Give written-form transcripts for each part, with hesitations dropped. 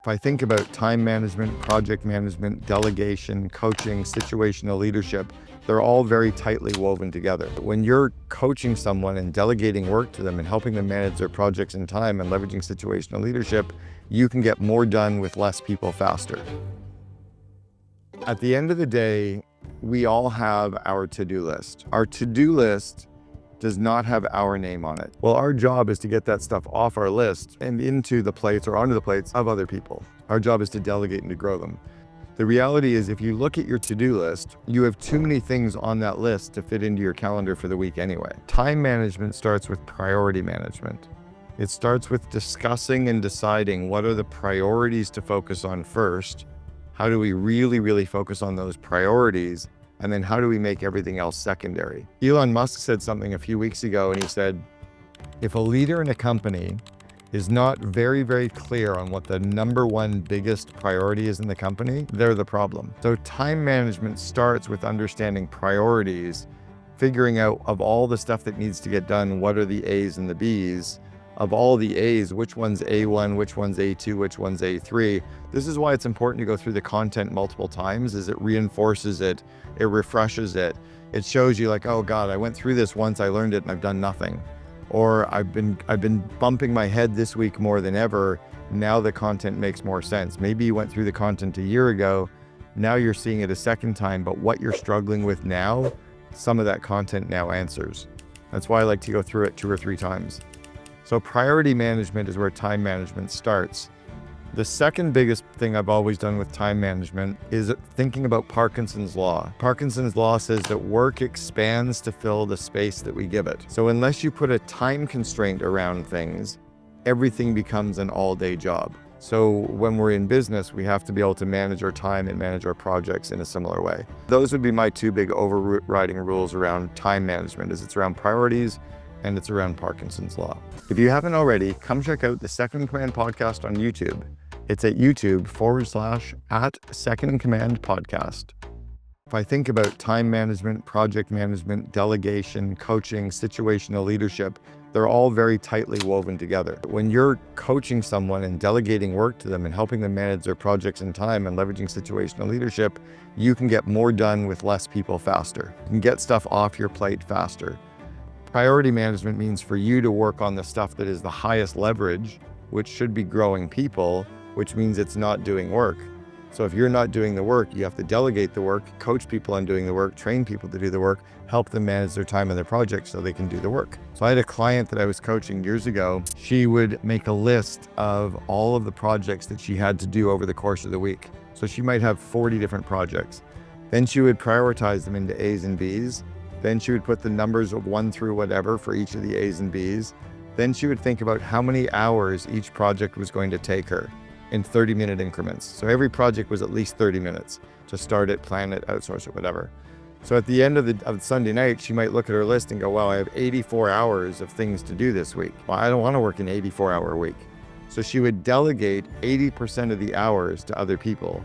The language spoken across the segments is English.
If I think about time management, project management, delegation, coaching, situational leadership, they're all very tightly woven together. When you're coaching someone and delegating work to them and helping them manage their projects in time and leveraging situational leadership, you can get more done with less people faster. At the end of the day, we all have our to-do list. Our to-do list does not have our name on it. Well, our job is to get that stuff off our list and into the plates or onto the plates of other people. Our job is to delegate and to grow them. The reality is, if you look at your to-do list, you have too many things on that list to fit into your calendar for the week anyway. Time management starts with priority management. It starts with discussing and deciding what are the priorities to focus on first. How do we really focus on those priorities? And then how do we make everything else secondary? Elon Musk said something a few weeks ago, and he said, if a leader in a company is not very clear on what the number one biggest priority is in the company, they're the problem. So time management starts with understanding priorities, figuring out of all the stuff that needs to get done, what are the A's and the B's. Of all the A's, which one's A1, which one's A2, which one's A3. This is why it's important to go through the content multiple times, is it reinforces it, it refreshes it. It shows you like, oh God, I went through this once, I learned it and I've done nothing. Or I've been bumping my head this week more than ever. Now the content makes more sense. Maybe you went through the content a year ago, now you're seeing it a second time, but what you're struggling with now, some of that content now answers. That's why I like to go through it 2 or 3 times. So priority management is where time management starts. The second biggest thing I've always done with time management is thinking about Parkinson's law. Parkinson's law says that work expands to fill the space that we give it. So unless you put a time constraint around things, everything becomes an all-day job. So when we're in business, we have to be able to manage our time and manage our projects in a similar way. Those would be my 2 big overriding rules around time management, is it's around priorities and it's around Parkinson's law. If you haven't already, come check out the Second in Command podcast on YouTube. It's at YouTube/@Second in Command podcast. If I think about time management, project management, delegation, coaching, situational leadership, they're all very tightly woven together. When you're coaching someone and delegating work to them and helping them manage their projects in time and leveraging situational leadership, you can get more done with less people faster. You can get stuff off your plate faster. Priority management means for you to work on the stuff that is the highest leverage, which should be growing people, which means it's not doing work. So if you're not doing the work, you have to delegate the work, coach people on doing the work, train people to do the work, help them manage their time and their projects so they can do the work. So I had a client that I was coaching years ago. She would make a list of all of the projects that she had to do over the course of the week. So she might have 40 different projects. Then she would prioritize them into A's and B's. Then she would put the numbers of 1 through whatever for each of the A's and B's. Then she would think about how many hours each project was going to take her in 30-minute increments. So every project was at least 30 minutes to start it, plan it, outsource it, whatever. So at the end of Sunday night, she might look at her list and go, wow, I have 84 hours of things to do this week. Well, I don't want to work an 84-hour week. So she would delegate 80% of the hours to other people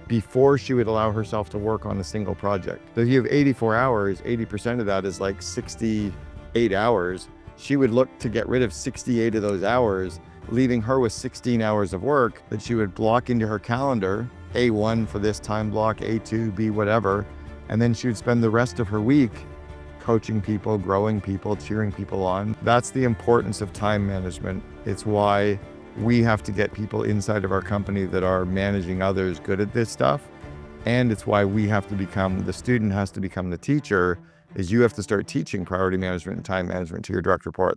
before she would allow herself to work on a single project. So if you have 84 hours, 80% of that is like 68 hours. She would look to get rid of 68 of those hours, leaving her with 16 hours of work that she would block into her calendar, A1 for this time block, A2, B, whatever. And then she would spend the rest of her week coaching people, growing people, cheering people on. That's the importance of time management. It's why we have to get people inside of our company that are managing others good at this stuff. And it's why we have to become, the student has to become the teacher, is you have to start teaching priority management and time management to your direct reports.